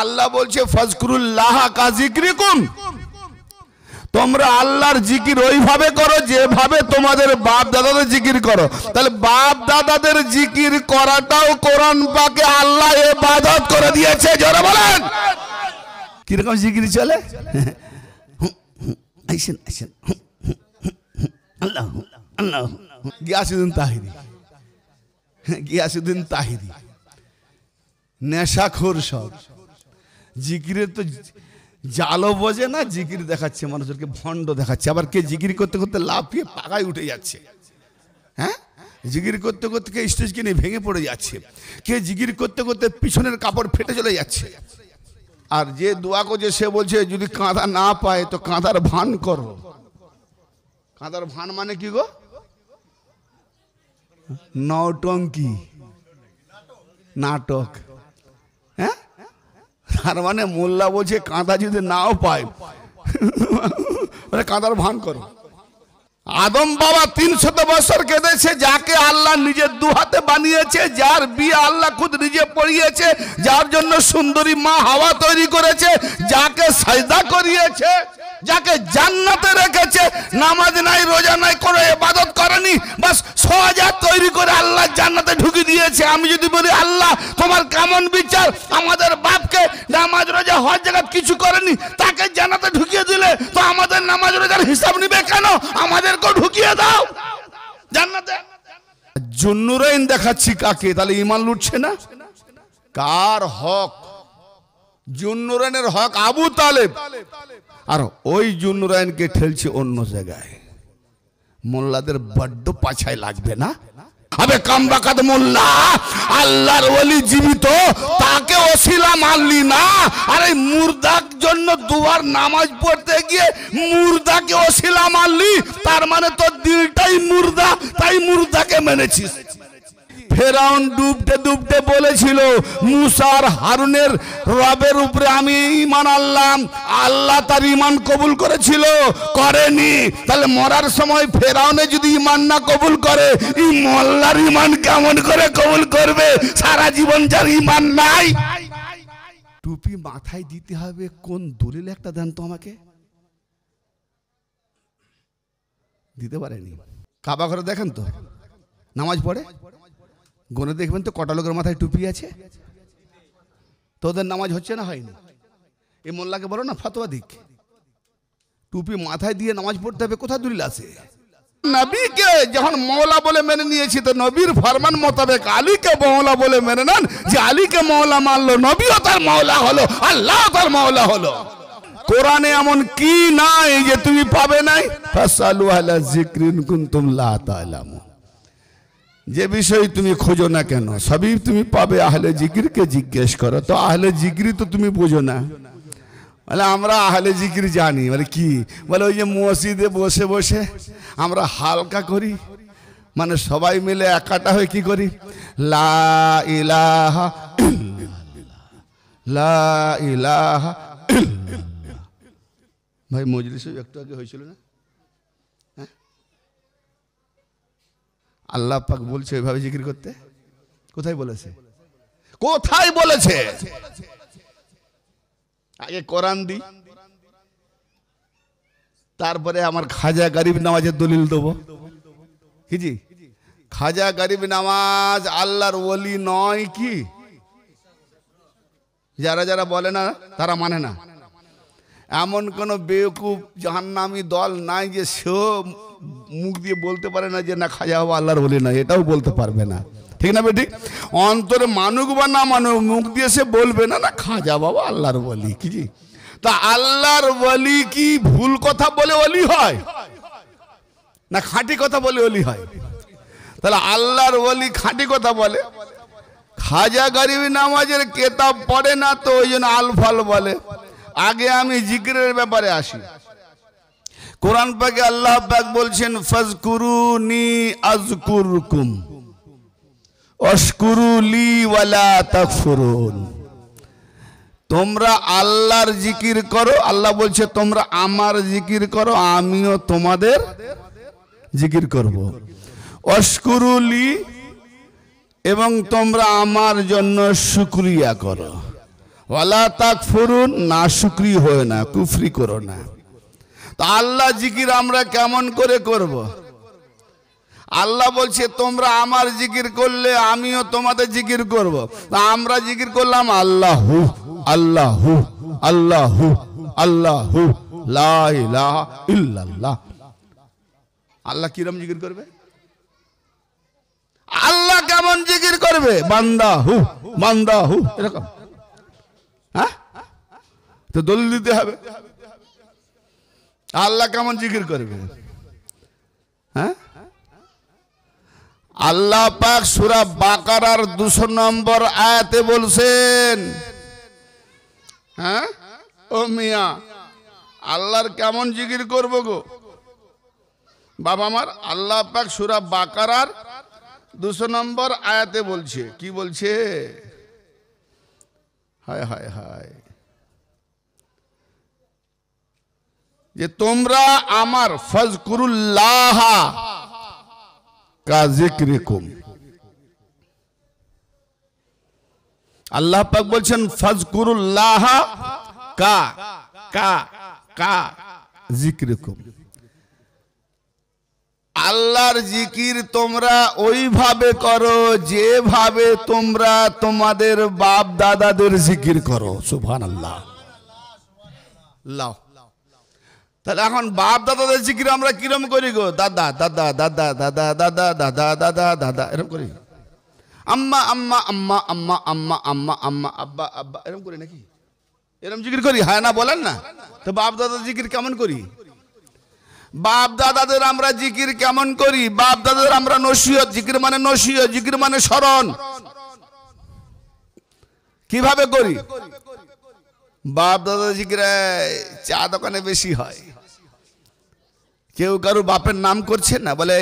আল্লাহ বলছে ফাজকুরুল্লাহ কা যিকরিকুম, তোমরা আল্লাহর জিকির ওইভাবে করো যেভাবে তোমাদের বাপ দাদাদের জিকির করো। তাহলে বাপ দাদাদের জিকির করাটাও কোরআন পাকে আল্লাহ ইবাদত করে দিয়েছে। জোরে বলেন কিরকম জিকির চলে? আইসেন আইসেন আল্লাহ আল্লাহ। গিয়াসউদ্দিন তাহিরি, গিয়াসউদ্দিন তাহিরি নেশাখোর সব, জিকিরের তো জালও বোঝে না, জিকির দেখাচ্ছে মানুষকে, ভণ্ড দেখাচ্ছে। আবার কে জিকির করতে করতে লাফিয়ে পাগায় উঠে যাচ্ছে, হ্যাঁ জিকির করতে করতে কে স্টেজকে নিয়ে ভেঙে পড়ে যাচ্ছে, কে জিকির করতে করতে পিছনের কাপড় ফেটে চলে যাচ্ছে। আর যে দোয়া করছে সে বলছে যদি কাঁদা না পায় তো কাঁদার ভান করো। কাঁদার ভান মানে কি গো? নৌটঙ্কি, নাটক। হ্যাঁ, তার মানে মোল্লা বলছে কাঁদা যদি নাও পায় মানে কাঁদার ভান করো। আদম বাবা 300 বছর কেঁদেছে, যাকে আল্লাহ নিজের দুহাতে বানিয়েছে, যার বিয়ে আল্লাহ খুদ নিজে পড়িয়েছে, যার জন্য সুন্দরী মা হাওয়া তৈরি করেছে, যাকে সাজদা করিয়েছে, যাকে জান্নাতে রেখেছে, নামাজ নাই রোজা নাই কোনো ইবাদত করেনি, বাস সওয়াজা তৈরি করে আল্লাহ জান্নাতে ঢুকিয়ে দিয়েছে। আমি যদি বলি আল্লাহ তোমার কেমন বিচার, আমাদের বাপকে নামাজ রোজা হজ জাকাত কিছু করেনি, তাকে জান্নাতে ঢুকিয়ে দিলে তো আমাদের নামাজ রোজার হিসাব নিবে কেন? আমাদেরকেও ঢুকিয়ে দাও জান্নাতে। জুন্নুরাইন দেখাচ্ছি কাকে? তাহলে ঈমান লুটছে না? কার হক? জুন্নুরাইনের হক আবু তালেব, আর ওই জুন্নুরাইনকে ঠেলছে অন্য জায়গায়। মোল্লাদের বড্ড পাছায় লাগবে না? আবে কামবাকাত মোল্লা, আল্লাহর ওলি জীবিত, তাকে ওসিলা মানলি না, আর এই মুর্দার জন্য দুয়ার নামাজ পড়তে গিয়ে মুর্দাকে ওসিলা মানলি, তার মানে তোর দিলটাই মুর্দা, তাই মুর্দাকে মেনেছিস। ফেরাউন ডুবতে ডুবতে বলেছিল মুসা আর হারুনের রবের উপরে আমি ঈমান আনলাম, আল্লাহ তার ঈমান কবুল করেছিল, করেনি। তাহলে মরার সময় ফেরাউনে যদি ঈমান না কবুল করে, এই মোল্লার ঈমান কেমন করে কবুল করবে? সারা জীবন যার ঈমান নাই। টুপি মাথায় দিতে হবে, কোন দলিল একটা দেন তো আমাকে। দিতে পারেনি। কাবা ঘরে দেখেন তো নামাজ পড়ে, গনে দেখবেন তো কটা লোকের মাথায় টুপি আছে। তোদের নামাজ হচ্ছে না হয়নি? এই মোল্লাকে বলো না ফতোয়া দিক, টুপি মাথায় দিয়ে নামাজ পড়তে হবে, কোথায় দলিল আছে? নবীকে যখন মওলা বলে মেনে নিয়েছি, তো নবীর ফরমান মোতাবেক আলীকে মওলা বলে মেনে নেন, যে আলীকে মওলা মানলো, নবীও তার মওলা হলো, আল্লাহ তার মওলা হলো। কোরআনে এমন কি নাই যে তুমি পাবে নাই? ফাসালু আলা যিকরিন কুনতুম লা তা'লামুন, যে বিষয় তুমি খোঁজো না কেন সবই তুমি পাবে। আহলে জিকিরকে জিজ্ঞেস করো। তো আহলে জিকির তো তুমি বোঝো না। বলে আমরা আহলে জিকির জানি। বলে কি? বলে ওই যে মসজিদে বসে বসে আমরা হালকা করি, মানে সবাই মিলে একাটা হয়ে কি করি? লা ইলাহা লা ইলাহা। ভাই মজলিসে একটু আগে হয়েছিল না, আল্লাহ পাক বলছে ওইভাবে জিকির করতে? কোথায় বলেছে? কোথায় বলেছে? আগে কোরআন দি, তারপরে আমার খাজা গরিব নামাজের দলিল দেবো। কি জি? খাজা গরিব নামাজ আল্লাহর ওলি নয় কি? যারা যারা বলে না তারা মানে না। এমন কোন বেওকুফ জাহান্নামী দল নাই যে সেও মুখ দিয়ে বলতে পারে না যে না খাজা বাবা আল্লাহর ওলি নয়, এটাও বলতে পারবে না। ঠিক না বেঠিক? অন্তরে মানুক বা না মানুক, মুখ দিয়ে সে বলবে না না খাজা বাবা আল্লাহর ওলি। কি জি? তা আল্লাহর ওলি কি ভুল কথা বলে ওলি হয় না খাঁটি কথা বলে ওলি হয়? তাহলে আল্লাহর ওলি খাঁটি কথা বলে। খাজা গরিব নামাজের কেতাব পড়ে না, তো ওই জন্য আলফাল বলে। আগে আমি জিকিরের ব্যাপারে আসি। কোরআন পাকে আল্লাহ পাক বলছেন ফাজকুরুনি আযকুরকুম ওয়াশকুরু লি ওয়ালা তাকফুরুন। তোমরা আল্লাহর জিকির করো, আল্লাহ বলছে তোমরা আমার জিকির করো, আমিও তোমাদের জিকির করব। ওয়াশকুরু লি, এবং তোমরা আমার জন্য শুকরিয়া করো। ওয়ালা তাকফুরুন, নাশুকরি হয় না, কুফরি করো না। তো আল্লাহ জিকির আমরা কেমন করে করব? আল্লাহ বলছে তোমরা আমার জিকির করলে আমিও তোমাদের জিকির করব। তা আমরা জিকির করলাম আল্লাহু আল্লাহু আল্লাহু আল্লাহু লা ইলাহা ইল্লাল্লাহ। আল্লাহ কিরম জিকির করবে? আল্লাহ কেমন জিকির করবে? বান্দাহু বান্দাহু এরকম। হ্যাঁ, তো দলিল দিতে হবে। আল্লাহ কেমন জিকির করবে? হ্যাঁ, আল্লাহ পাক সূরা বাকারার 200 নম্বর আয়াতে বলছেন, হ্যাঁ ও মিয়া আল্লাহর কেমন জিকির করব গো বাবা আমার? আল্লাহ পাক সূরা বাকারার 200 নম্বর আয়াতে বলছে, কি বলছে? হায় হায় হায়, যে তোমরা আমার ফাজকুরুল্লাহ কা যিকরিকুম। আল্লাহ পাক বলছেন ফাজকুরুল্লাহ কা কা কা যিকরিকুম। আল্লাহর জিকির তোমরা ওইভাবে করো যেভাবে তোমরা তোমাদের বাপ দাদাদের জিকির করো। সুবহানাল্লাহ। লাও, তাহলে এখন বাপ দাদাদের জিকির আমরা কিরম করি গো? দাদা দাদা দাদা দাদা দাদা দাদা দাদা দাদা এরকম করি। আম্মা আম্মা আম্মা আম্মা আম্মা আম্মা আম্মা আব্বা আব্বা এরকম করি নাকি? এরকম জিকির করি? হ্যাঁ না বলেন না? তো বাপ দাদাদের জিকির কেমন করি? বাপ দাদাদের আমরা জিকির কেমন করি? বাপ দাদাদের আমরা নসিহত, জিকির মানে নসিহত, জিকির মানে স্মরণ, কিভাবে করি? বাপ দাদাদের জিকির চা দোকানে বেশি হয়। কেউ কারো বাপের নাম করছে না, বলে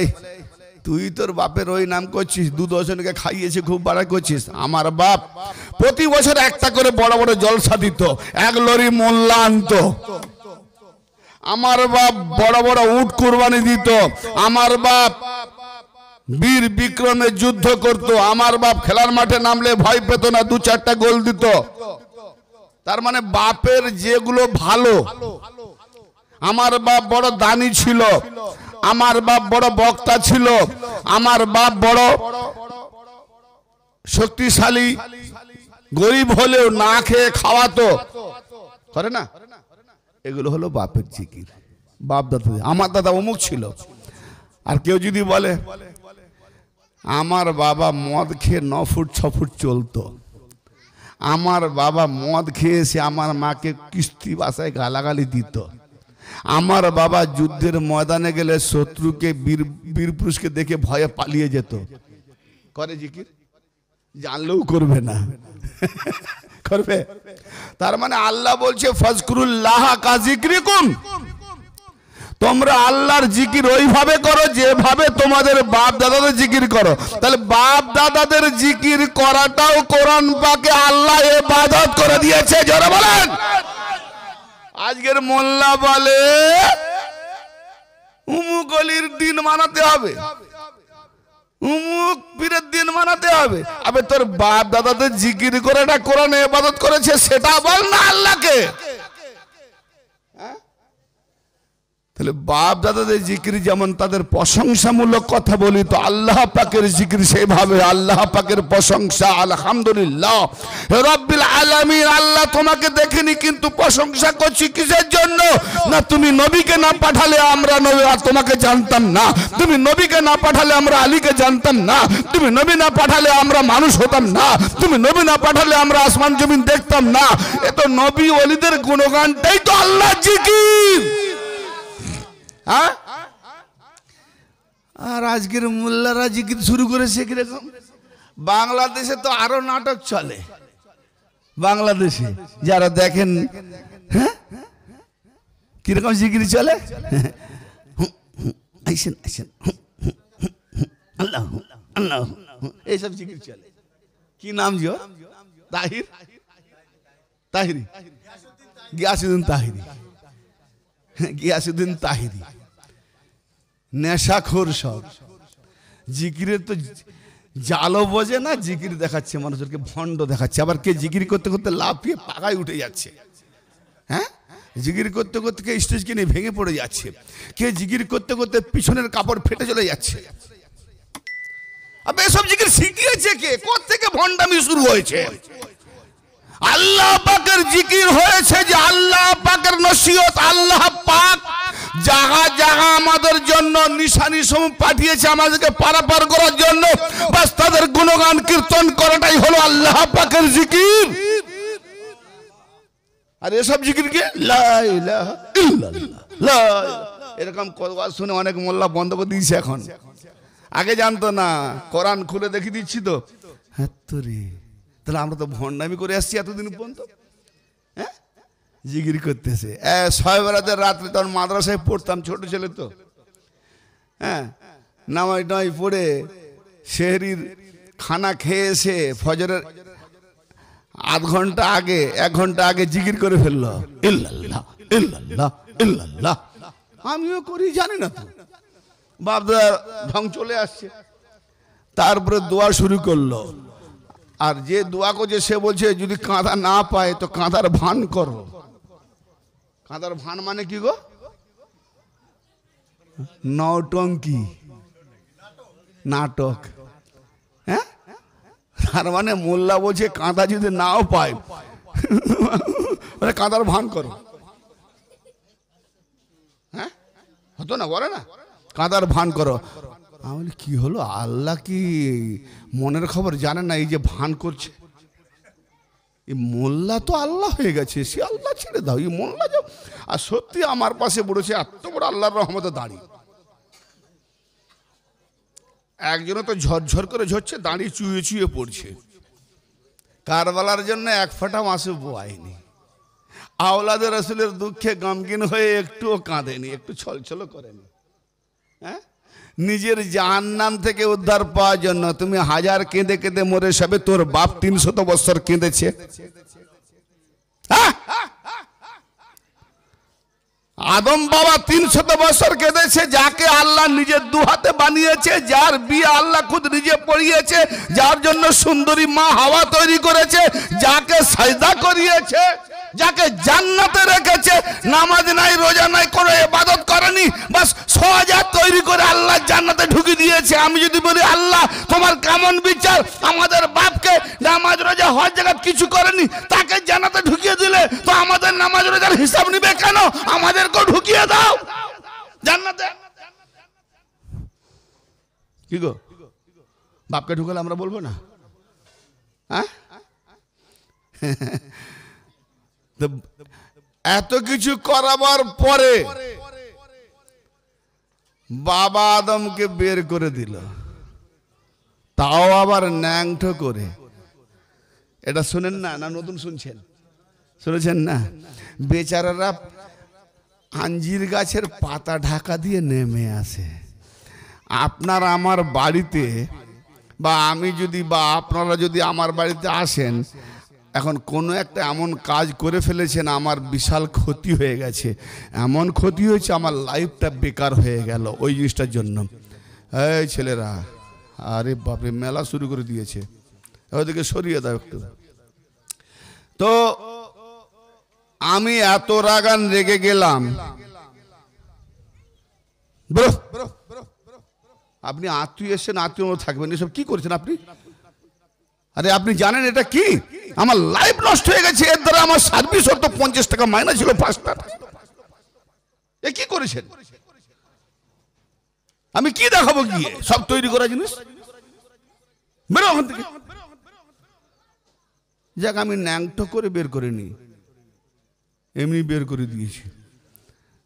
তুই তোর বাপের ওই নাম করছিস, 2-10 জনকে খাইয়েছে, খুব বাড়া করছিস। আমার বাপ প্রতি বছর একটা করে বড় বড় জলসা দিত, 1 লরি মোল্লা আনতো। আমার বাপ বড় বড় উট কুরবানি দিত। আমার বাপ বীর বিক্রমে যুদ্ধ করত। আমার বাপ খেলার মাঠে নামলে ভয় পেত না, 2-4টা গোল দিত। তার মানে বাপের যেগুলো ভালো, আমার বাপ বড় দানি ছিল, আমার বাপ বড় বক্তা ছিল, আমার বাপ বড় শক্তিশালী, গরিব হলেও না খেয়ে খাওয়াতো, করে না? এগুলো হলো বাপের জিকির। বাপ দাদা, আমার দাদা অমুক ছিল। আর কেউ যদি বলে আমার বাবা মদ খেয়ে 9 ফুট 6 ফুট চলতো, আমার বাবা মদ খেয়েছে আমার মাকে কিস্তি বাসায় গালাগালি দিত, আমার বাবা যুদ্ধের ময়দানে গেলে শত্রুকে বীর পুরুষকে দেখে ভয়ে পালিয়ে যেত, করে জিকির? জানলেও করবে না, করবে? তার মানে আল্লাহ বলছে ফাজকুরুল্লাহ কা যিকরিকুম, তোমরা আল্লাহর জিকির ওইভাবে করো যেভাবে তোমাদের বাপ দাদাদের জিকির করো। তাহলে বাপ দাদাদের জিকির করাটাও কোরআন পাকে আল্লাহ ইবাদত করে দিয়েছে। জোরে বলেন। আজকের মোল্লা বলে উমুক অলির দিন মানাতে হবে, উমুক পীরের দিন মানাতে হবে। আবে তোর বাপ দাদাদের জিকির করে না কোরআনে ইবাদত করেছে সেটা বল না আল্লাহকে। তাহলে বাপ দাদাদের জিকির যেমন তাদের প্রশংসামূলক কথা বলি, তো আল্লাহ পাকের জিকির সেভাবে আল্লাহ পাকের প্রশংসা। আলহামদুলিল্লাহ রাব্বিল আলামিন। আল্লাহ তোমাকে দেখেনি কিন্তু প্রশংসা করছি কিসের জন্য? না তুমি নবীকে না পাঠালে আমরা তোমাকে জানতাম না, তুমি নবীকে না পাঠালে আমরা আলীকে জানতাম না, তুমি নবী না পাঠালে আমরা মানুষ হতাম না, তুমি নবী না পাঠালে আমরা আসমান জমিন দেখতাম না। এ তো নবী ওলিদের গুণগানটাই তো আল্লাহর জিকির। হ্যাঁ, আর আজকের মোল্লারা জিকির শুরু করেছে কিরকম? বাংলাদেশে তো আরো নাটক চলে। বাংলাদেশে যারা দেখেন, হ্যাঁ কিরকম জিকির চলে? আইসেন আইসেন আল্লাহ আল্লাহ, এইসব জিকির চলে। কি নাম জিও? তাহির, তাহিরি, গিয়াসউদ্দিন তাহিরি, গিয়াসউদ্দিন তাহিরি। নেশাখোর সব জিকিরের তো জালো বোঝে না, জিকির দেখাচ্ছে মানুষকে, ভণ্ড দেখাচ্ছে। আবার কে জিকির করতে করতে লাফিয়ে পাকায় উঠে যাচ্ছে। হ্যাঁ, জিকির করতে করতে কে স্টেজ কিনে ভেঙে পড়ে যাচ্ছে, কে জিকির করতে করতে পিছনের কাপড় ফেটে চলে যাচ্ছে। এসব জিকির শিখিয়েছে কে? কোত্থেকে ভণ্ডামি শুরু হয়েছে? আল্লাহ পাকের জিকির হয়েছে যে আল্লাহ পাকের নসিহত। আল্লাহ পাক জাগা জাগা আমাদের জন্য নিশানি সমূহ পাঠিয়েছে আমাদেরকে পারাপার করার জন্য। বাস তাদের গুণগান কীর্তন করাটাই হলো আল্লাহ পাকের জিকির। আর এসব জিকির কি? লা ইলাহা ইল্লাল্লাহ, লা এরকম কথা শুনে অনেক মোল্লা বন্ধ করে দিয়েছে এখন। আগে জানতো না, কোরআন খুলে দেখিয়ে দিচ্ছি তো। হ্যাঁ তো রে, তাহলে আমরা তো ভণ্ডামি করে আসছি এতদিন পর্যন্ত। হ্যাঁ, জিকির করতেছে। ছয় বেলাতে রাত্রে তখন মাদ্রাসায় পড়তাম, ছোট ছেলে তো। হ্যাঁ, নামাজ টামাজ পড়ে সেহরির খানা খেয়ে এসে ফজরের আধ ঘন্টা আগে, 1 ঘন্টা আগে জিকির করে ফেললো, ইল্লাল্লাহ ইল্লাল্লাহ ইল্লাল্লাহ। আমিও করি, জানি না তো, বাপদার ঢং চলে আসছে। তারপরে দোয়া শুরু করলো। আর যে দোয়া করছে সে বলছে যদি কাঁদা না পায় তো কাঁদার ভান করো। কাঁদার ভান মানে কি গো? নৌটঙ্কি, নাটক। হ্যাঁ, তার মানে মোল্লা বলছে কাঁদা যদি নাও পায় কাঁদার ভান করো। হ্যাঁ, হতো না, বলে না কাঁদার ভান করো। আমি কি হলো, আল্লাহ কি মনের খবর জানে না? এই যে ভান করছে, এই মোল্লা তো আল্লাহ হয়ে গেছে, সে আল্লাহ ছেড়ে দাও, এই মোল্লা যাও। আর সত্যি আমার পাশে বলেছে, এত বড় আল্লাহর রহমতে দাঁড়িয়ে। একজনে তো ঝরঝর করে ঝরছে, দাঁড়িয়ে চুয়ে চুয়ে পড়ছে। কারবালার জন্য 1 ফোঁটা মাসে বোয়ায়নি। আওলাদের রাসূলের দুঃখে গমগিন হয়ে একটুও কাঁদেনি, একটু ছলছল করেনি। হ্যাঁ, নিজের জাহান্নাম থেকে উদ্ধার পাওয়ার জন্য তুমি 1000 কেঁদে কেঁদে মরে যাবে, তোর বাপ 300 বছর কেঁদেছে। আদম বাবা 300 বছর কেঁদেছে, যাকে আল্লাহ নিজের 2 হাতে বানিয়েছে, যার বিয়ে আল্লাহ খুদ নিজে পড়িয়েছে, যার জন্য সুন্দরী মা হাওয়া তৈরি করেছে, যাকে সাজদা করিয়েছে, যাকে জান্নাতে রেখেছে, নামাজ নাই, রোজা নাই, কোনো ইবাদত করেনি, বাস 6000 তৈরি করে আল্লাহ জান্নাতে ঢুকিয়ে দিয়েছে। আমি যদি বলি আল্লাহ তোমার কেমন বিচার, আমাদের বাপকে নামাজ রোজা হজ জাকাত কিছু করেনি, তাকে জান্নাতে ঢুকিয়ে দিলে তো আমাদের নামাজ রোজার হিসাব নিবে কেন? আমাদেরকেও ঢুকিয়ে দাও জান্নাতে। কি গো, বাপকে ঢুকালে আমরা বলবো না? হ্যাঁ, এত কিছু করাবার পরে বাবা আদমকে বের করে দিল, তাও আবার ন্যাংটো করে। এটা শুনেন না? না নতুন শুনছেন? শুনেছেন না? বেচারারা আঞ্জির গাছের পাতা ঢাকা দিয়ে নেমে আসে। আপনার আমার বাড়িতে, বা আমি যদি, বা আপনারা যদি আমার বাড়িতে আসেন, এখন কোনো একটা এমন কাজ করে ফেলেছেন, আমার বিশাল ক্ষতি হয়ে গেছে, এমন ক্ষতি হয়েছে আমার লাইফটা বেকার হয়ে গেল ওই জিনিসটার জন্য। এই ছেলেরা, আরে বাপরে, মেলা শুরু করে দিয়েছে, ওদিকে সরিয়ে দাও একটু। তো আমি এত রাগান রেগে গেলাম। আপনি আত্মীয় এসেছেন, আত্মীয় থাকবেন, এসব কি করেছেন আপনি? আরে আপনি জানেন এটা কি? আমার লাইফ নষ্ট হয়ে গেছে, এর দ্বারা আমার সার্ভিস হতো 50 টাকা, মাইনা ছিল 5 টাকা। এ কি করেছেন? আমি কি দেখাবো গিয়ে? সব তৈরি করা জিনিস, বেরো ওখান থেকে। যাক, আমি ন্যাংটো করে বের করিনি, এমনি বের করে দিয়েছি।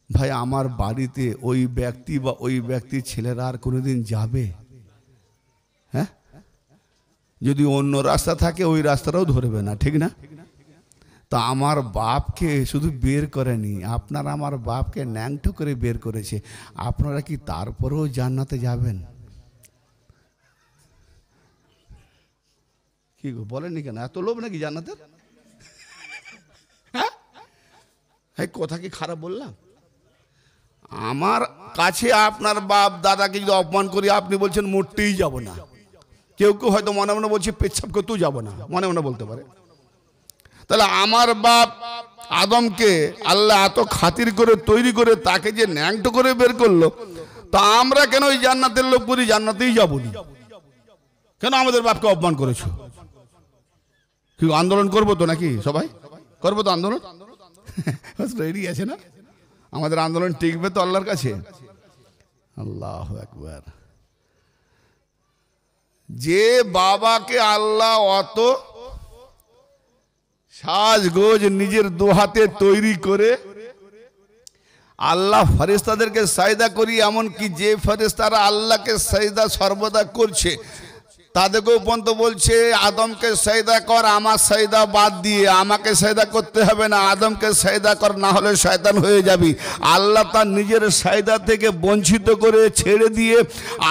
ভাই, আমার বাড়িতে ওই ব্যক্তি বা ওই ব্যক্তির ছেলেরা আর কোনোদিন যাবে? হ্যাঁ, যদি অন্য রাস্তা থাকে ওই রাস্তাটাও ধরবে না, ঠিক না? তা আমার বাপকে শুধু বের করেনি, আপনার আমার বাপকে ন্যাংটো করে বের করেছে। আপনারা কি তারপরেও জান্নাতে যাবেন? কি গো, বলেননি কেন? এত লোভ নাকি জান্নাতের? হ্যাঁ, কথা কি খারাপ বললাম? আমার কাছে আপনার বাপ দাদাকে যদি অপমান করি, আপনি বলছেন মরতেই যাব না। কেউ কেউ হয়তো মনে মনে বলছে পেচ্ছাপ করতেও যাবো না, মনে মনে বলতে পারে। তাহলে আমার বাপ আদমকে আল্লাহ এত খাতির করে তৈরি করে তাকে যে ন্যাংটো করে বের করলো, তা আমরা কেন ওই জান্নাতের লোক করি, জান্নাতেই যাবো না? কেন আমাদের বাপকে অপমান করেছো? কি আন্দোলন করবো তো নাকি? সবাই করবো তো আন্দোলন? রেডি আছে না? আমাদের আন্দোলন টিকবে তো আল্লাহর কাছে? আল্লাহু আকবার। যে বাবাকে আল্লাহ অত সাজগোজ নিজের দোহাতে তৈরি করে আল্লাহ ফেরেশতাদেরকে সাজদা করি, এমন কি যে ফেরেশতারা আল্লাহকে সাজদা সর্বদা করছে তাদেরকেও পর্যন্ত বলছে আদমকে সাজদা কর, আমার সাজদা বাদ দিয়ে, আমাকে সাজদা করতে হবে না, আদমকে সাজদা কর, না হলে শয়তান হয়ে যাবি। আল্লাহ তার নিজের সাজদা থেকে বঞ্চিত করে ছেড়ে দিয়ে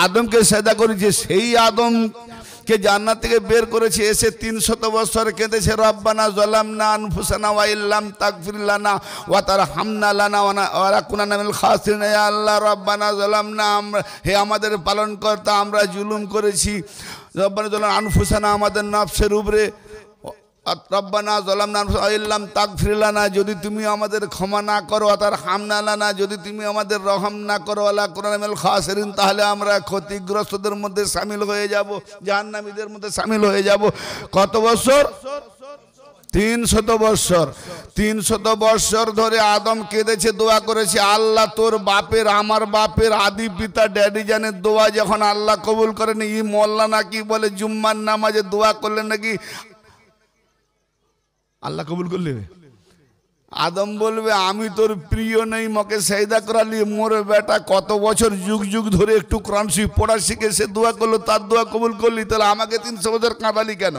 আদমকে সাজদা করেছে। সেই আদমকে জান্নাত থেকে বের করেছে, এসে 300 বছর কেঁদেছে, রব্বানা যালামনা আনফুসানা ওয়া ইল্লাম তাগফির লানা ওয়া তারহামনা লানা ওয়া লাকুনানা মিনাল খাসিরিন। ইয়া আল্লাহ, রব্বানা যালামনা, হে আমাদের পালনকর্তা, আমরা জুলুম করেছি। রব্বানা যালামনা আনফুসানা, আমাদের নফসের উপরে, রব্বানা যালামনা আনফুসানা ওয়া ইল্লাম তাগফির লানা, যদি তুমি আমাদের ক্ষমা না করো, ওয়া তারহামনা লানা, যদি তুমি আমাদের রহম না করো, ওয়া লাকুনানা মিনাল খাসিরিন, তাহলে আমরা ক্ষতিগ্রস্তদের মধ্যে শামিল হয়ে যাব, জাহান্নামীদের মধ্যে শামিল হয়ে যাব। কত বছর? 300 বছর। 300 বছর ধরে আদম কেঁদেছে, দোয়া করেছে, আল্লাহ তোর বাপের, আমার বাপের আদি পিতা ড্যাডি জানের দোয়া যখন আল্লাহ কবুল করেন, ই মোল্লা নাকি বলে জুম্মার নামাজে দোয়া করলেন নাকি আল্লাহ কবুল করলে? আদম বলবে আমি তোর প্রিয় নেই, মকে সাজদা করালি, মোর বেটা কত বছর যুগ যুগ ধরে একটু কোরআন শরীফ পড়া শিখে সে দোয়া করলো, তার দোয়া কবুল করলি, তাহলে আমাকে 300 বছর কাঁদালি কেন?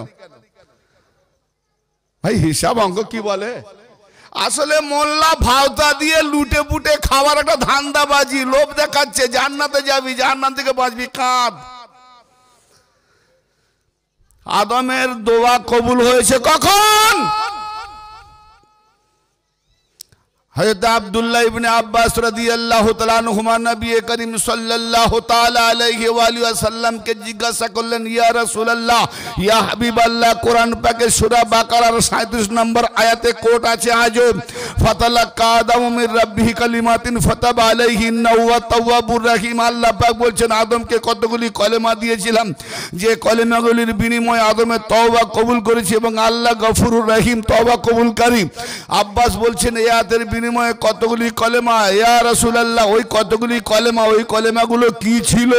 ভাই হিসাব অঙ্ক কি বলে? আসলে মোল্লা ভাওতা দিয়ে লুটে পুটে খাওয়ার একটা ধান্দাবাজি, লোভ দেখাচ্ছে, জান্নাতে যাবি, জাহান্নাম থেকে বাঁচবি, কাঁদ। আদমের দোয়া কবুল হয়েছে কখন? হযরত আব্দুল্লাহ ইবনে আব্বাস রাদিয়াল্লাহু তাআলা আনহুমা নবী করিম সাল্লাল্লাহু তাআলা আলাইহি ওয়া আলিহি ওয়াসাল্লামকে জিজ্ঞাসা করলেন, ইয়া রাসূলুল্লাহ, ইয়া হাবিবাল্লাহ, কোরআন পাকে সূরা বাকারার 37 নম্বর আয়াতে কোট আছে আজব, ফাতালাক্কা আদামু মির রাব্বিহি কালিমাতিন ফাতাবা আলাইহি ইন্নাহু ওয়া তাওয়াবুর রহিম। আল্লাহ পাক বলছেন আদমকে কতগুলি কলেমা দিয়েছিলাম, যে কলেমাগুলির বিনিময়ে আদমের তওবা কবুল করেছি, এবং আল্লাহ গফুরুর রহিম, তওবা কবুলকারী। আব্বাস বলছেন এই আয়াতের বিনিময়ে কতগুলি কলেমা, ইয়া রাসূলুল্লাহ, ওই কতগুলি কলেমা, ওই কলেমাগুলো কি ছিল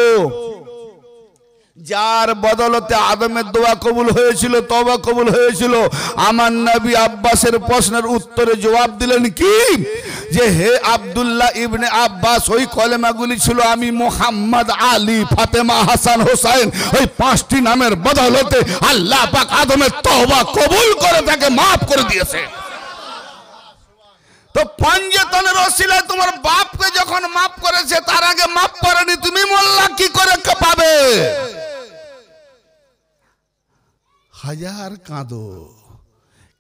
যার বদলতে আদমের দোয়া কবুল হয়েছিল, তওবা কবুল হয়েছিল? আমার নবী আব্বাসের প্রশ্নের উত্তরে জবাব দিলেন কি, যে হে আব্দুল্লাহ ইবনে আব্বাস, ওই কলেমাগুলি ছিল আমি মুহাম্মদ, আলী, ফাতেমা, হাসান, হোসাইন, ওই 5টি নামের বদলতে আল্লাহ পাক আদমের তওবা কবুল করে তাকে মাফ করে দিয়েছে। তো পঞ্জতনের ওসিলায় তোমার বাপকে যখন মাফ করেছে, তার আগে মাফ করেনি, তুমি মোল্লা কি করে পাবে? হাজার কাঁদো,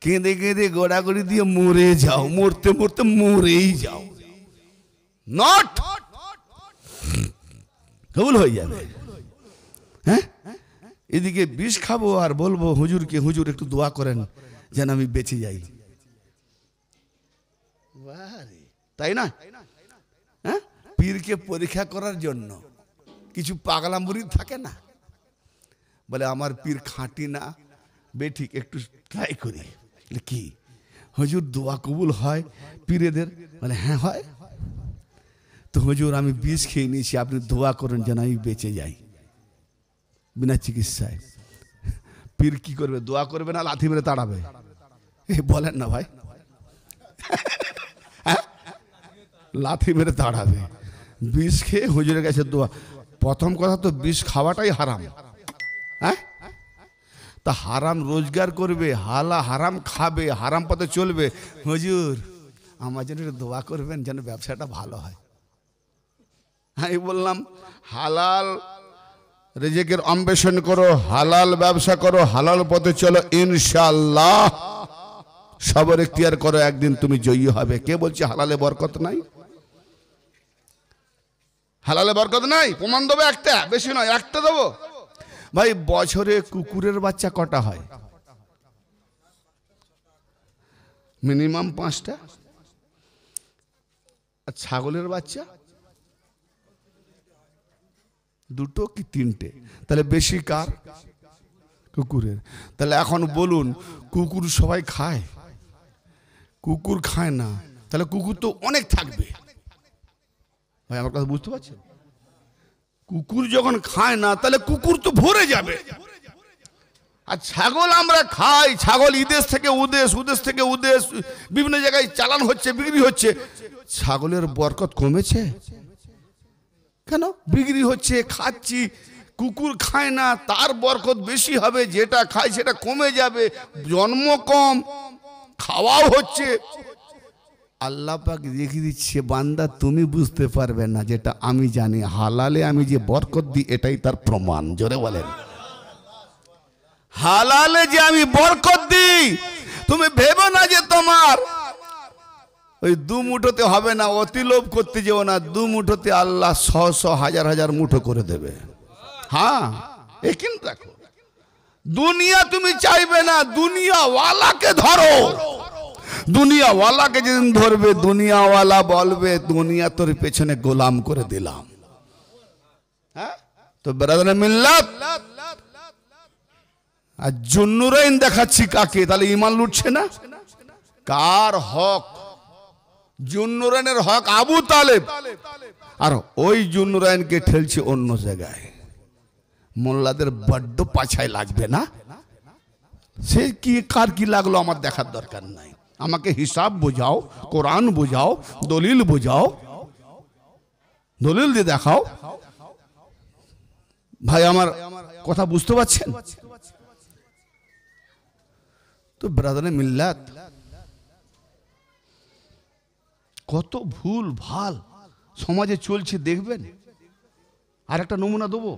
কেঁদে কেঁদে গোড়াগড়ি দিয়ে মরে যাও, মরতে মরতে মরেই যাও, নট কবুল হয়ে যাবে। হ্যাঁ, এদিকে বিষ খাবো আর বলবো হুজুরকে, হুজুর একটু দোয়া করেন যেন আমি বেঁচে যাই, তাই না? হ্যাঁ, পীরকে পরীক্ষা করার জন্য কিছু পাগলা মুরিদ থাকে না, বলে আমার পীর খাঁটি না বেঠিক, একটু ট্রাই করি। কি হুজুর দোয়া কবুল হয় পীরেদের? বলে হ্যাঁ হয়। তো হুজুর আমি বিষ খেয়ে নিয়েছি, আপনি দোয়া করেন যেন আমি বেঁচে যাই বিনা চিকিৎসায়। পীর কি করবে? দোয়া করবে না লাথি মেরে তাড়াবে? বলেন না ভাই, লাথি মেরে তাড়াবে। বিষ খেয়ে হুজুরের কাছে দোয়া। প্রথম কথা তো বিষ খাওয়াটাই হারাম। হ্যাঁ, তা হারাম রোজগার করবে, হারাম খাবে, হারাম পথে চলবে, হুজুর আমার জন্য দোয়া করবেন যেন ব্যবসাটা ভালো হয়। আমি বললাম হালাল রিজিকের অন্বেষণ করো, হালাল ব্যবসা করো, হালাল পথে চলো, ইনশাআল্লাহ সবর এখতিয়ার করো, একদিন তুমি জয়ী হবে। কে বলছে হালালে বরকত নাই? হালালে বরকত নাই? প্রমাণ দেবো একটা, বেশি নয়, একটা দেবো। ভাই বছরে কুকুরের বাচ্চা কটা হয়? মিনিমাম 5টা। আর ছাগলের বাচ্চা 2টো কি 3টে? তাহলে বেশি কার? কুকুরের। তাহলে এখন বলুন, কুকুর সবাই খায়? কুকুর খায় না, তাহলে কুকুর তো অনেক থাকবে। ভাই আমার কথা বুঝতে পারছেন? কুকুর যখন খায় না, তাহলে কুকুর তো ভরে যাবে। আর ছাগল আমরা খাই, ছাগল ইদেশ থেকে উদেশ, উদেশ থেকে উদেশ, বিভিন্ন জায়গায় চালান হচ্ছে, বিক্রি হচ্ছে। ছাগলের বরকত কমেছে কেন? বিক্রি হচ্ছে, খাচ্ছি। কুকুর খায় না, তার বরকত বেশি হবে। যেটা খায় সেটা কমে যাবে, জন্ম কম, খাওয়াও হচ্ছে। আল্লাহ পাক রেখে দিচ্ছে, বান্দা তুমি বুঝতে পারবে না, যেটা আমি জানি। হালালে আমি যে বরকত দিই, এটাই তার প্রমাণ। জোরে বলেন, হালালে যে আমি বরকত দিই, তুমি ভেবো না যে তোমার ওই 2 মুঠোতে হবে না। অতি লোভ করতে যেও না, 2 মুঠোতে আল্লাহ 100 হাজার হাজার মুঠো করে দেবে। হ্যাঁ, একিন রাখো। দুনিয়া তুমি চাইবে না, দুনিয়াওয়ালাকে ধরো। দুনিয়াওয়ালাকে যেদিন ধরবে, দুনিয়াওয়ালা বলবে দুনিয়া তোর পেছনে গোলাম করে দিলাম। হ্যাঁ, তো ব্রাদার মিল্লাত আর জুন্নুরাইন দেখাচ্ছি কাকে? তাহলে ঈমান লুটছে না? কার হক? জুন্নুরাইনের হক আবু তালেব, আর ওই জুন্নুরাইনকে ঠেলছে অন্য জায়গায়। মোল্লাদের বড্ড পাছায় লাগবে না? সে কি কার কি লাগলো আমার দেখার দরকার নাই। আমাকে হিসাব বোঝাও, কোরআন বোঝাও, দলিল বোঝাও, দলিল দিয়ে দেখাও। ভাই আমার কথা বুঝতে পারছেন? তো ব্রাদারে মিল্লাত, কত ভুল ভাল সমাজে চলছে দেখবেন। আর একটা নমুনা দেবো।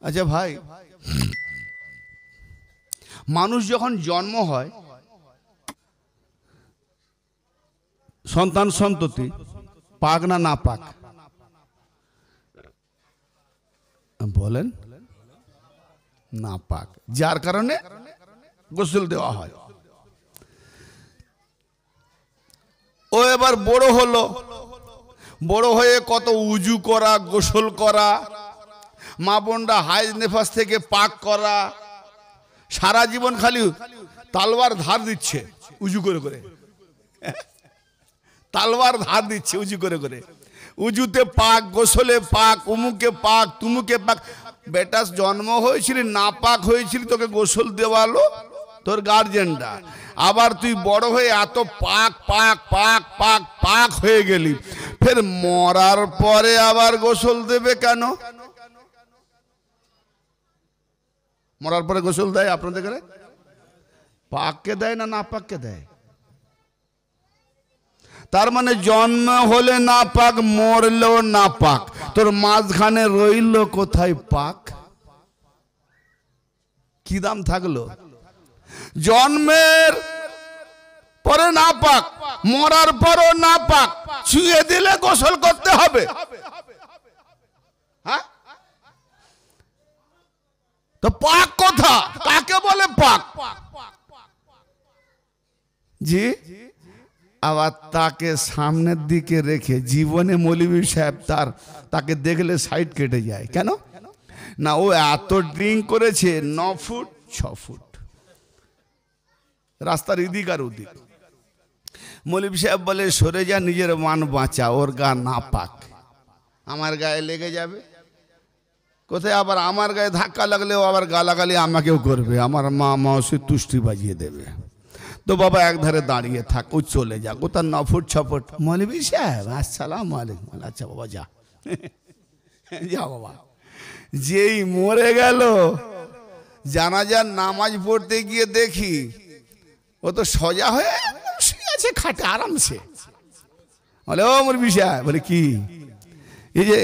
আচ্ছা ভাই, মানুষ যখন জন্ম হয়, সন্তান সন্ততি পাক না না পাক? বলেন না পাক, যার কারণে গোসল দেওয়া হয়। ও এবার বড় হলো, বড় হয়ে কত উজু করা, গোসল করা, মা বোনরা হাইজ নেফাস থেকে পাক করা, সারা জীবন খালি তালবার ধার দিচ্ছে উজু করে করে। তালবার ধার দিচ্ছে উজু করে করে। উজুতে পাক, গোসলে পাক, উমুকে পাক, তুমুকে পাক। বেটা জন্ম হয়েছিল না পাক হয়েছিল, তোকে গোসল দেওয়ালো তোর গার্জেনরা। আবার তুই বড় হয়ে এত পাক পাক পাক পাক পাক হয়ে গেলি, ফের মরার পরে আবার গোসল দেবে কেন? মরার পরে গোসল দেয় আপনাদের ঘরে? পাককে দেয় না না পাককে দেয়? তার মানে জন্ম হলে না পাক, মরলেও না পাক, তোর মাঝখানে রইল কোথায় পাক? কি দাম থাকলো? জন্মের পরে না পাক, মরার পরও না পাক, ছুঁয়ে দিলে গোসল করতে হবে। হ্যাঁ, তো পাক কথা কাকে বলে? পাক জি। আবার তাকে সামনের দিকে রেখে জীবনে মৌলভী সাহেব তাকে দেখলে সাইড কেটে যায়। কেন না? ও এত ড্রিঙ্ক করেছে, 9 ফুট 6 ফুট রাস্তার এদিক আর ওদিক। মৌলভী সাহেব বলে সরে যা, নিজের মান বাঁচা, ওর গা না পাক, আমার গায়ে লেগে যাবে। কোথায় আবার আমার গায়ে ধাক্কা লাগলেও আবার গালাগালি আমাকেও করবে, আমার মা মাসি তুষ্টি বাজিয়ে দেবে। তো বাবা একধারে দাঁড়িয়ে থাক, ও চলে যাক, ও তার 9 ফুট 6 ফুট। মৌলভী সাহেব আসসালামু আলাইকুম। আচ্ছা বাবা যা, যা বাবা। যেই মরে গেল, জানাজার নামাজ পড়তে গিয়ে দেখি ও তো সোজা হয়ে শুয়ে আছে খাটে আরামসে। বলে ও মৌলভী সাহেব। বলে কি? এই যে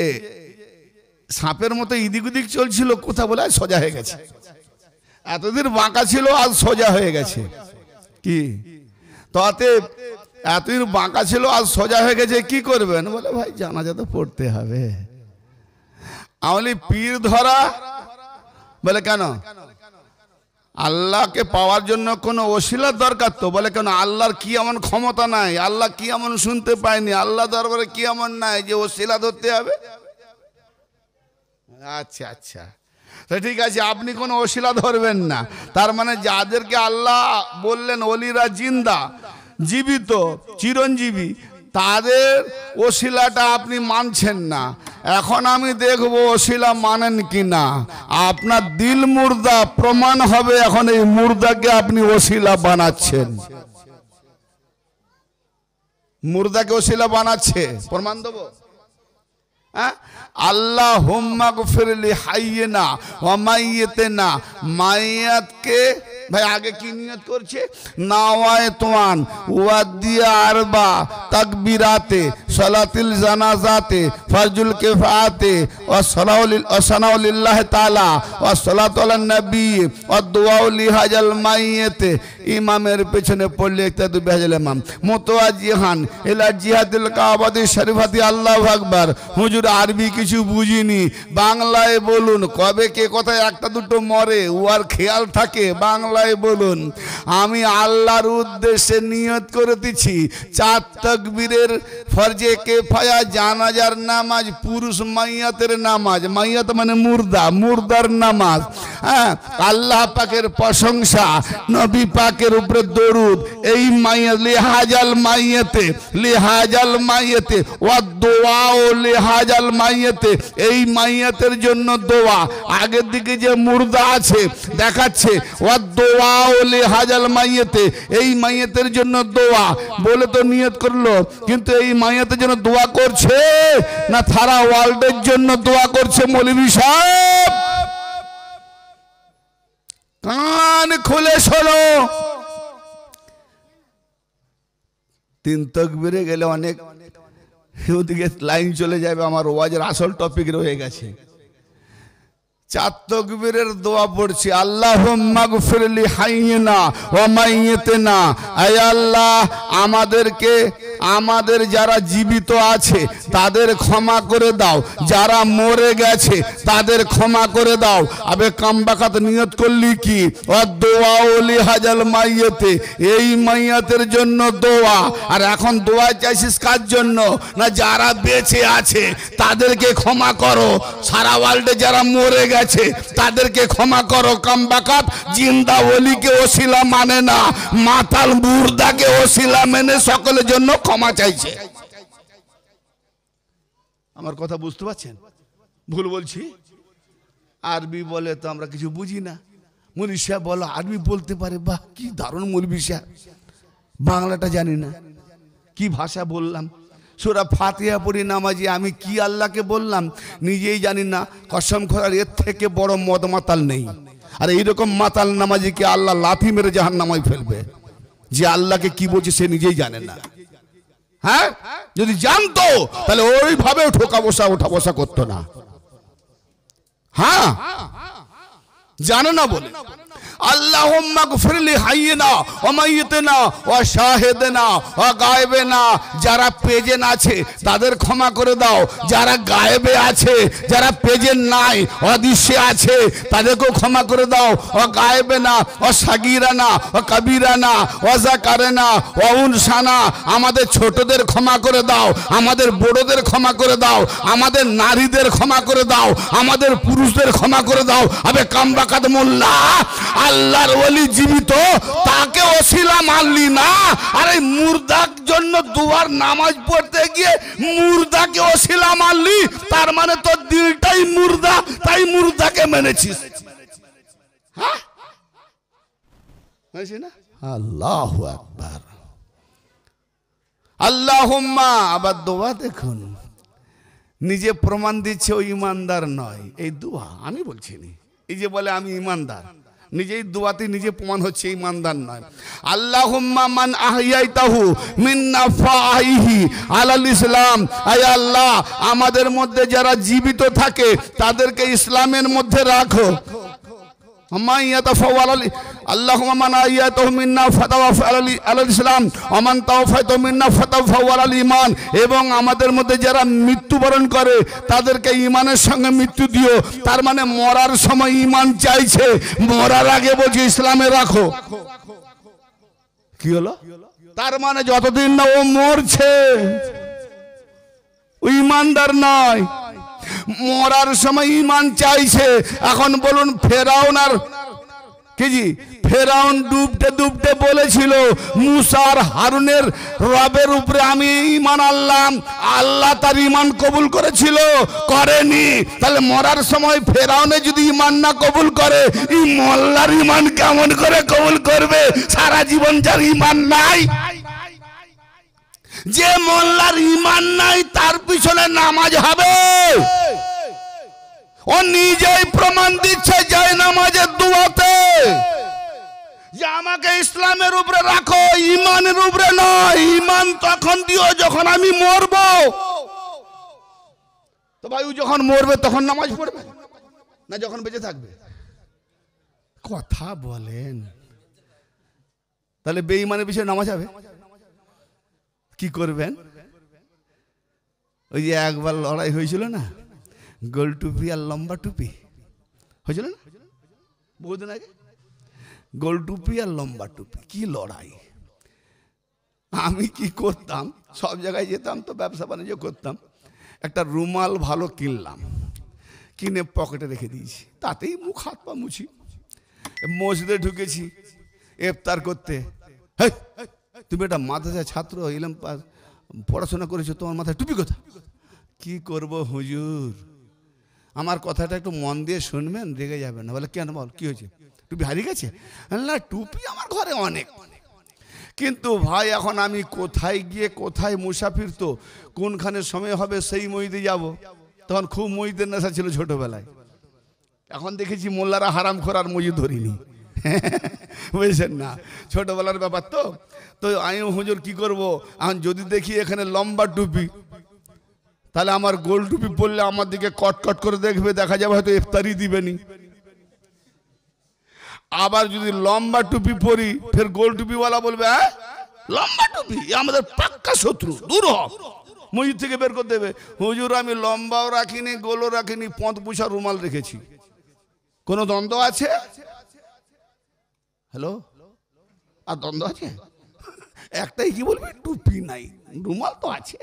সাপের মতো ইদিক উদিক চলছিল, কোথা বলে আজ সোজা হয়ে গেছে। এতদিন বাঁকা ছিল, আজ সোজা হয়ে গেছে। কি তাতে এতদিন বাঁকা ছিল, আজ সোজা হয়ে গেছে, কি করবেন? বলে ভাই জানাজা তো পড়তে হবে। আমলি পীর ধরা বলে কেন? আল্লাহকে পাওয়ার জন্য কোনো ওসিলার দরকার তো। বলে কেন? আল্লাহর কি এমন ক্ষমতা নাই, আল্লাহ কি এমন শুনতে পায়নি, আল্লাহ দরবারে কি এমন নাই যে ওসিলা ধরতে হবে? আচ্ছা আচ্ছা, তো ঠিক আছে, আপনি কোনো ওসিলা ধরবেন না। তার মানে যাদেরকে আল্লাহ বললেন ওলিরা জিন্দা, জীবিত, চিরঞ্জীবী, তাদের ওসিলাটা আপনি মানছেন না। এখন আমি দেখব ওসিলা মানেন কি না। আপনার দিল মুর্দা, প্রমাণ হবে এখন এই মুর্দাকে আপনি ওসিলা বানাচ্ছেন। মুর্দাকে ওসিলা বানাচ্ছে, প্রমাণ দেবো। আল্লাহুম্মা গফিরলি হাইয়িনা ওয়া মাইয়িতিনা, মাইয়াতকে ভাই আগে কি নিয়ত করছে? নাওয়ায়তুন ওয়াদিয়া আরবা তাকবীরাতে সালাতুল জানাজাতে ফরজুল কিফায়াতে ওয়া সালাউ লিল্লাহি তাআলা ওয়া সালাতু আলান নবী ওয়া দুআ লিহাজাল মাইয়িতে। ইমামের পেছনে পড়লে ইক্তাদু বিহাজাল ইমাম মুতাওয়াজ্জিহান ইলা জিহাদিল কাবাতি শরীফাতি। আল্লাহু আকবার। হুজুর আরবি কিছু বুঝিনি, বাংলায় বলুন। কবে কে কোথায় একটা দুটো মরে ওর খেয়াল থাকে, বাংলায় বলুন। আমি আল্লাহর উদ্দেশ্যে নিয়ত করে দিচ্ছি 4 তাকবীরের ফরজে কিফায়া, জানাজার নামাজ, পুরুষ মাইয়াতের নামাজ, মাইয়াত মানে মুর্দা, মুর্দার নামাজ, হ্যাঁ, আল্লাহ পাকের প্রশংসা, নবী পাকের উপরে দরুদ, এই মাইয়াত লিহাজাল মাইয়াতে, লিহাজাল মাইয়াতে ওয়া দোয়া ও লিহাজাল মাইয়াতে, এই মাইয়াতের জন্য দোয়া। আগের দিকে যে মুর্দা আছে দেখাচ্ছে ওয়া দোয়া ও লিহাজাল মাইয়াতে, এই মাইয়াতের জন্য দোয়া বলে তো নিয়ত করলো, কিন্তু এই মাইয়াতের জন্য দোয়া করছে না সারা ওয়ার্ল্ডের জন্য দোয়া করছে? মৌলভী সাহেব কান খুলে শোনো। 3 তাকবীরে গেলে অনেক ওদিকে লাইন চলে যাবে, আমার ওয়াজের আসল টপিক রয়ে গেছে। 4 তাকবীরের দোয়া পড়ছি, আল্লাহুম্মা গফিরলি হাইয়িনা ওয়া মাইয়িতিনা। আয় আল্লাহ, আমাদেরকে, আমাদের যারা জীবিত আছে তাদের ক্ষমা করে দাও, যারা মরে গেছে তাদের ক্ষমা করে দাও। আবে কামবাকাত নিয়ত করলি কি? ওয়া দোয়া ওলি হাজাল মাইয়াতে, এই মাইয়াতের জন্য দোয়া। আর এখন দোয়া চাইছিস কার জন্য? না যারা বেঁচে আছে তাদেরকে ক্ষমা করো, সারা ওয়ার্ল্ডে যারা মরে গেছে তাদেরকে ক্ষমা করো। কামবাকাত জিন্দা ওলিকে ওসিলা মানে না, মাতাল মুর্দাকে ওসিলা মেনে সকলের জন্য ক্ষমা চাইছে। আমার কথা বুঝতে পারছেন? ভুল বলছি? আরবি বলে তো আমরা কিছু বুঝি না। মৌলভী সাহেব বলো আরবি বলতে পারে, বাহ কি দারুণ মৌলভী সাহেব। বাংলাটা জানি না, কি ভাষা বললাম। সূরা ফাতিহা পড়ি নামাজি, আমি কি আল্লাহকে বললাম নিজেই জানি না। কসম খোদার এর থেকে বড় মদ মাতাল নেই। আর এইরকম মাতাল নামাজিকে আল্লাহ লাথি মেরে জাহান্নামায় ফেলবে। যে আল্লাহকে কি বলছে সে নিজেই জানে না। হ্যাঁ, যদি জানতো তাহলে ওইভাবে ঠোকা বসা ওঠা বসা করতো না। হ্যাঁ, জানে না বলে। আল্লাহুম্মা গফিরলি হাইয়িনা ওয়া মাইয়িতিনা ওয়া শাহিদিনা ওয়া গায়বিনা, যারা প্রেজেন্ট আছে তাদের ক্ষমা করে দাও, যারা গায়েবে আছে, যারা প্রেজেন্ট নাই, অদৃশ্যে আছে, তাদেরকেও ক্ষমা করে দাও। ওয়া গায়বিনা ওয়া সাগীরানা ওয়া কাবীরানা ওয়া যাকারানা ওয়া উনসানা, আমাদের ছোটদের ক্ষমা করে দাও, আমাদের বড়দের ক্ষমা করে দাও, আমাদের নারীদের ক্ষমা করে দাও, আমাদের পুরুষদের ক্ষমা করে দাও। আবে কামবাকাত মোল্লা, আল্লাহর ওলি জীবিত, তাকে ওসিলা মানলি না। আর এই মুর্দার জন্য দুয়ার নামাজ পড়তে গিয়ে মুর্দাকে ওসিলা মানলি, তার মানে তোর দিলটাই মুর্দা, তাই মুর্দাকে মেনেছিস। হ্যাঁ, না? আল্লাহু আকবার। আল্লাহুম্মা, আবার দোয়া দেখুন, নিজে প্রমাণ দিচ্ছে ও ইমানদার নয়। এই দোয়া আমি বলছি না, এই যে বলে আমি ইমানদার, নিজেই দোয়াতে নিজে প্রমাণ হচ্ছে ইমানদার নয়। আল্লাহুম্মা মান আহইয়াইতাহু মিন নাফাইহি আলাল ইসলাম, আয় আল্লাহ আমাদের মধ্যে যারা জীবিত থাকে তাদেরকে ইসলামের মধ্যে রাখো। আল্লাহুম্মা মান আইয়াতাহু মিন্না ফাতাওয়াফা আলাল ইসলাম ওয়া মান তাওফাইতাহু মিন্না ফাতাওফা আলাল ঈমান, এবং আমাদের মধ্যে যারা মৃত্যুবরণ করে তাদেরকে ঈমানের সঙ্গে মৃত্যু দিও। তার মানে মরার সময় ঈমান চাইছে, মরার আগে বলছে ইসলামে রাখো। কি হলো? তার মানে যতদিন না ও মরছে ও ঈমানদার নয়, মরার সময় ঈমান চাইছে। এখন বলুন ফেরাউন আর ফেরাউন ডুবতে ডুবতে বলেছিল মুসা আর হারুনের রবের উপরে আমি ঈমান আনলাম, আল্লাহ তার ঈমান কবুল করেছিল? করেনি। তাহলে মরার সময় ফেরাউনে যদি ঈমান না কবুল করে, এই মোল্লার ঈমান কেমন করে কবুল করবে? সারা জীবন যার ঈমান নাই, যে মোল্লার ঈমান নাই তার পিছনে নামাজ হবে? ও নিজেই প্রমাণ দিচ্ছে যায় নামাজের দুয়াতে যে আমাকে ইসলামের উপরে রাখো, ঈমানের উপরে নয়। ঈমান তখন দিও যখন আমি মরবো। তো ভাই ও যখন মরবে তখন নামাজ পড়বে না যখন বেঁচে থাকবে? কথা বলেন। তাহলে বেঈমানের পিছনে নামাজ হবে? কি করবেন? ওই যে একবার লড়াই হয়েছিল না, গোল টুপি আর লম্বা টুপি হয়েছিল না বহুদিন আগে? গোল টুপি আর লম্বা টুপি, কি লড়াই! আমি কি করতাম, সব জায়গায় যেতাম তো ব্যবসা বাণিজ্য করতাম, একটা রুমাল ভালো কিনলাম, কিনে পকেটে রেখে দিয়েছি, তাতেই মুখ হাত পা মুছি। মসজিদে ঢুকেছি ইফতার করতে, তুমি একটা মাদ্রাসার ছাত্র, ইলম পড়াশোনা করেছো, তোমার মাথায় টুপি কোথা? কি করব হুজুর, আমার কথাটা একটু মন দিয়ে শুনবেন, রেগে যাবেন না। বলে কেন, বল কি হয়েছে? টুপি হারিয়ে গেছে? না, টুপি আমার ঘরে অনেক, কিন্তু ভাই এখন আমি কোথায় গিয়ে কোথায় মুসাফির, তো কোনখানে সময় হবে সেই মসজিদে যাব। তখন খুব মসজিদের নেশা ছিল ছোটবেলায়। এখন দেখেছি মোল্লারা হারাম খোরার মসজিদ ধরিনি, বুঝছেন না, ছোটবেলার ব্যাপার তো। তো আমি হুজুর কি করব, এখন যদি দেখি এখানে লম্বা টুপি, তাহলে আমার গোল টুপি পরলে আমার দিকে কটকট করে দেখবে, দেখা যাবে হয়তো ইফতারি দিবেনি। আবার যদি লম্বা টুপি পরি, ফের গোল টুপিওয়ালা বলবে হ্যাঁ লম্বা টুপি, আমাদের পাক্কা শত্রু, দূর হ, মসজিদ থেকে বের করে দেবে। হুজুর আমি লম্বাও রাখিনি, গোলও রাখিনি, পঁত পুষা রুমাল রেখেছি। কোনো দ্বন্দ্ব আছে? হ্যালো, আর দ্বন্দ্ব আছে? একটাই কি বলবি, টুপি নাই, রুমাল তো আছে।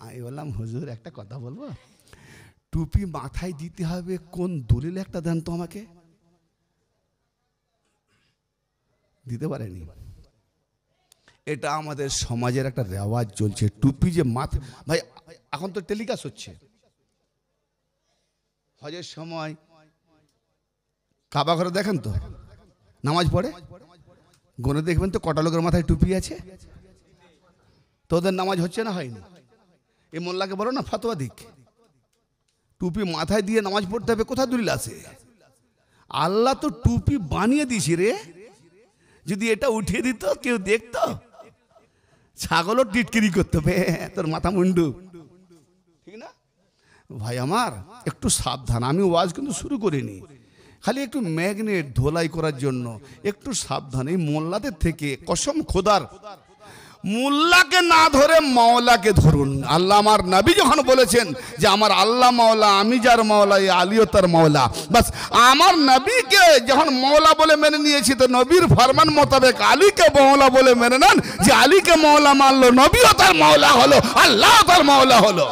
আমি বললাম হুজুর একটা কথা বলবো, টুপি মাথায় দিতে হবে কোন দলিল একটা দেন তো আমাকে। দিতে পারেনি। এটা আমাদের সমাজের একটা রেওয়াজ চলছে, টুপি যে মাথা। ভাই এখন তো টেলিকাস্ট হচ্ছে, হজের সময় কাবা ঘরে দেখেন তো নামাজ পড়ে, গনে দেখবেন তো কটা লোকের মাথায় টুপি আছে। তোদের নামাজ হচ্ছে না হয়নি? এই মোল্লাকে বলো না ফতোয়া দিক, টুপি মাথায় দিয়ে নামাজ পড়তে হবে, কোথায় দলিল আছে? আল্লাহ তো টুপি বানিয়ে দিয়েছি রে, যদি এটা উঠিয়ে দিত কেউ দেখতো, ছাগলও টিটকিরি করতে হবে, তোর মাথা মুন্ডু, ঠিক না? ভাই আমার একটু সাবধান। আমি ওয়াজ কিন্তু শুরু করিনি, খালি একটু ম্যাগনেট ধোলাই করার জন্য, একটু সাবধান। এই মোল্লাদের থেকে কসম খোদার, মোল্লাকে না ধরে মাওলাকে ধরুন। আল্লাহ আমার নবী যখন বলেছেন যে আমার আল্লাহ মাওলা, আমি যার মাওলা, এই আলীও তার মাওলা, বাস আমার নবীকে যখন মাওলা বলে মেনে নিয়েছি, তো নবীর ফরমান মোতাবেক আলীকে মাওলা বলে মেনে নেন, যে আলীকে মাওলা মানলো, নবীও তার মাওলা হলো, আল্লাহ তার মাওলা হলো।